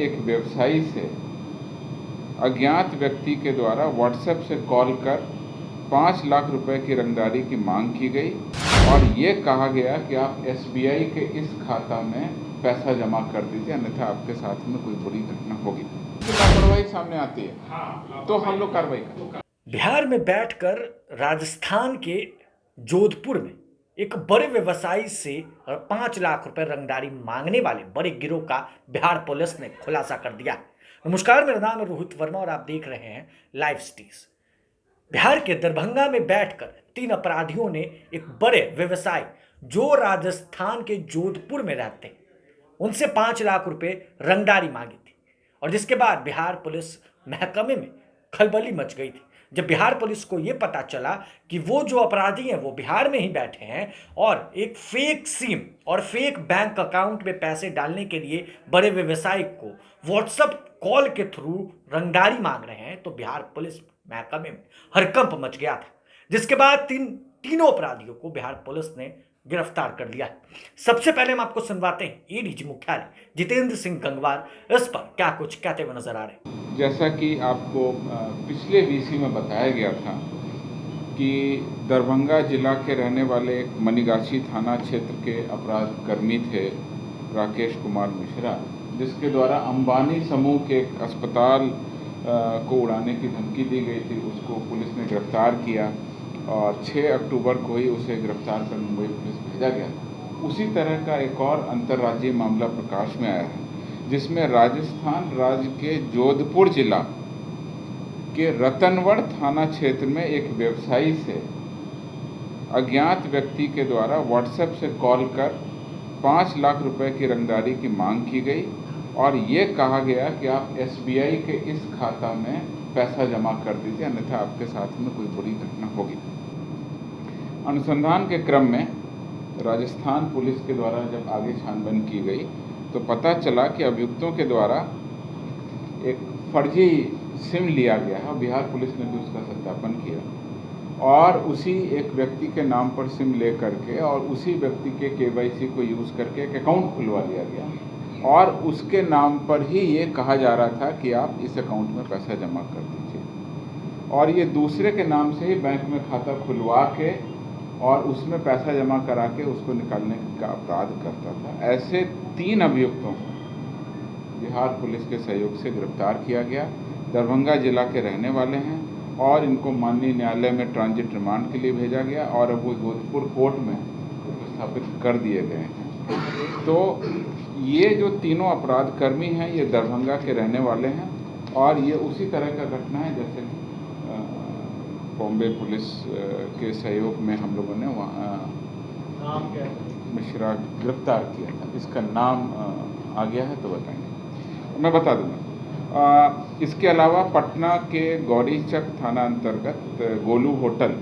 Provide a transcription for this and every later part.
एक व्यवसायी से अज्ञात व्यक्ति के द्वारा व्हाट्सएप से कॉल कर 5 लाख रुपए की रंगदारी की मांग की गई और ये कहा गया कि आप एसबीआई के इस खाता में पैसा जमा कर दीजिए, अन्यथा आपके साथ में कोई बुरी घटना होगी। लापरवाही सामने आती है तो हम लोग कार्रवाई करें। बिहार में बैठकर राजस्थान के जोधपुर में एक बड़े व्यवसायी से 5 लाख रुपए रंगदारी मांगने वाले बड़े गिरोह का बिहार पुलिस ने खुलासा कर दिया। नमस्कार, मेरा नाम है रोहित वर्मा और आप देख रहे हैं लाइव स्टीज। बिहार के दरभंगा में बैठकर 3 अपराधियों ने एक बड़े व्यवसायी जो राजस्थान के जोधपुर में रहते हैं उनसे 5 लाख रुपए रंगदारी मांगी थी और जिसके बाद बिहार पुलिस महकमे में खलबली मच गई थी जब बिहार पुलिस को यह पता चला कि वो जो अपराधी हैं वो बिहार में ही बैठे हैं और एक फेक सिम और फेक बैंक अकाउंट में पैसे डालने के लिए बड़े व्यवसायी को व्हाट्सएप कॉल के थ्रू रंगदारी मांग रहे हैं, तो बिहार पुलिस महकमे में हड़कंप मच गया था। जिसके बाद तीनों अपराधियों को बिहार पुलिस ने गिरफ्तार कर लिया है। सबसे पहले हम आपको सुनवाते हैं एडीजी मुख्यालय जितेंद्र सिंह गंगवार इस पर क्या कुछ कहते हुए नजर आ रहे हैं। जैसा कि आपको पिछले वीसी में बताया गया था कि दरभंगा जिला के रहने वाले एक मनीगाछी थाना क्षेत्र के अपराध कर्मी थे राकेश कुमार मिश्रा, जिसके द्वारा अंबानी समूह के एक अस्पताल को उड़ाने की धमकी दी गई थी। उसको पुलिस ने गिरफ्तार किया और 6 अक्टूबर को ही उसे गिरफ्तार कर मुंबई पुलिस भेजा गया। उसी तरह का एक और अंतर्राज्यीय मामला प्रकाश में आया है, जिसमें राजस्थान राज्य के जोधपुर जिला के रतनगढ़ थाना क्षेत्र में एक व्यवसायी से अज्ञात व्यक्ति के द्वारा व्हाट्सएप से कॉल कर 5 लाख रुपए की रंगदारी की मांग की गई और ये कहा गया कि आप एसबीआई के इस खाता में पैसा जमा कर दीजिए, अन्यथा आपके साथ में कोई बुरी घटना होगी। अनुसंधान के क्रम में राजस्थान पुलिस के द्वारा जब आगे छानबीन की गई तो पता चला कि अभियुक्तों के द्वारा एक फर्जी सिम लिया गया है। बिहार पुलिस ने भी उसका सत्यापन किया और उसी एक व्यक्ति के नाम पर सिम ले करके और उसी व्यक्ति के केवाईसी को यूज़ करके एक अकाउंट खुलवा लिया गया और उसके नाम पर ही ये कहा जा रहा था कि आप इस अकाउंट में पैसा जमा कर दीजिए और ये दूसरे के नाम से ही बैंक में खाता खुलवा के और उसमें पैसा जमा करा के उसको निकालने का अपराध करता था। ऐसे 3 अभियुक्तों को बिहार पुलिस के सहयोग से गिरफ्तार किया गया। दरभंगा जिला के रहने वाले हैं और इनको माननीय न्यायालय में ट्रांजिट रिमांड के लिए भेजा गया और अब वो जोधपुर कोर्ट में स्थापित कर दिए गए हैं। तो ये जो तीनों अपराध कर्मी हैं ये दरभंगा के रहने वाले हैं और ये उसी तरह का घटना है जैसे कि बॉम्बे पुलिस के सहयोग में हम लोगों ने वहाँ मिश्रा गिरफ्तार किया था। इसका नाम आ गया है तो बताएंगे, मैं बता दूँगा। इसके अलावा पटना के गौरीचक थाना अंतर्गत गोलू होटल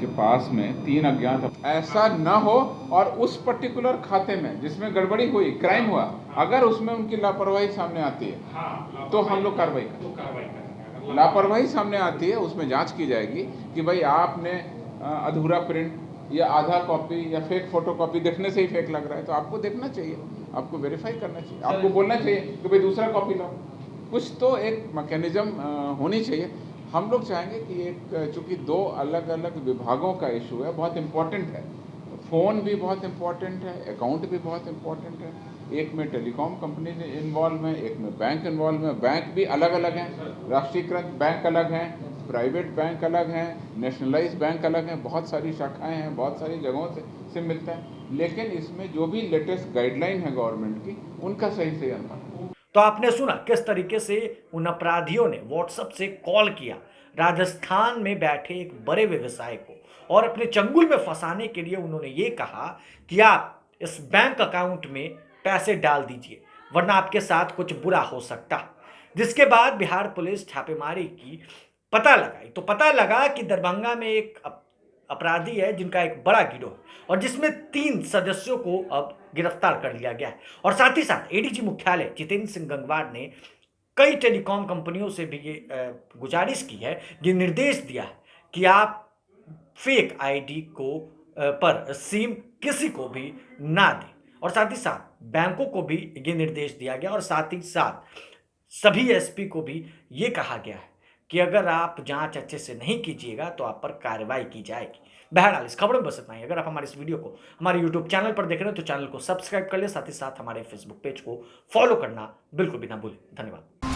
के पास में 3 अज्ञात ऐसा न हो और उस पर्टिकुलर खाते में जिसमें गड़बड़ी हुई, क्राइम हुआ, अगर उसमें उनकी लापरवाही सामने आती है तो हम लोग कार्रवाई करें। लापरवाही सामने आती है उसमें जांच की जाएगी कि भाई आपने अधूरा प्रिंट या आधा कॉपी या फेक फोटोकॉपी देखने से ही फेक लग रहा है तो आपको देखना चाहिए, आपको वेरीफाई करना चाहिए, आपको बोलना चाहिए कि भाई दूसरा कॉपी लाओ। कुछ तो एक मैकेनिज्म होनी चाहिए। हम लोग चाहेंगे कि एक चूँकि 2 अलग अलग विभागों का इशू है, बहुत इम्पोर्टेंट है, फ़ोन भी बहुत इम्पोर्टेंट है, अकाउंट भी बहुत इम्पोर्टेंट है। एक में टेलीकॉम कंपनी इन्वॉल्व है, एक में बैंक इन्वॉल्व है। बैंक भी अलग अलग हैं, राष्ट्रीयकृत बैंक अलग हैं, प्राइवेट बैंक अलग हैं, नेशनलाइज बैंक अलग हैं, बहुत सारी शाखाएं हैं, बहुत सारी जगहों से मिलता है। लेकिन इसमें जो भी लेटेस्ट गाइडलाइन है गवर्नमेंट की उनका सही से अनुपालन। तो आपने सुना किस तरीके से उन अपराधियों ने व्हाट्सएप से कॉल किया राजस्थान में बैठे एक बड़े व्यवसायी को और अपने चंगुल में फंसाने के लिए उन्होंने ये कहा कि आप इस बैंक अकाउंट में पैसे डाल दीजिए वरना आपके साथ कुछ बुरा हो सकता। जिसके बाद बिहार पुलिस छापेमारी की, पता लगा कि दरभंगा में एक अपराधी है जिनका एक बड़ा गिरोह है और जिसमें 3 सदस्यों को अब गिरफ्तार कर लिया गया है। और साथ ही साथ एडीजी मुख्यालय जितेंद्र सिंह गंगवार ने कई टेलीकॉम कंपनियों से भी ये गुजारिश की है, ये निर्देश दिया है कि आप फेक आईडी को पर सिम किसी को भी ना दें और साथ ही साथ बैंकों को भी ये निर्देश दिया गया और साथ ही साथ सभी एसपी को भी ये कहा गया है कि अगर आप जांच अच्छे से नहीं कीजिएगा तो आप पर कार्रवाई की जाएगी। बहरहाल इस खबर में बस इतना ही। अगर आप हमारे इस वीडियो को हमारे यूट्यूब चैनल पर देख रहे हो तो चैनल को सब्सक्राइब कर ले, साथ ही साथ हमारे फेसबुक पेज को फॉलो करना बिल्कुल भी ना भूलें। धन्यवाद।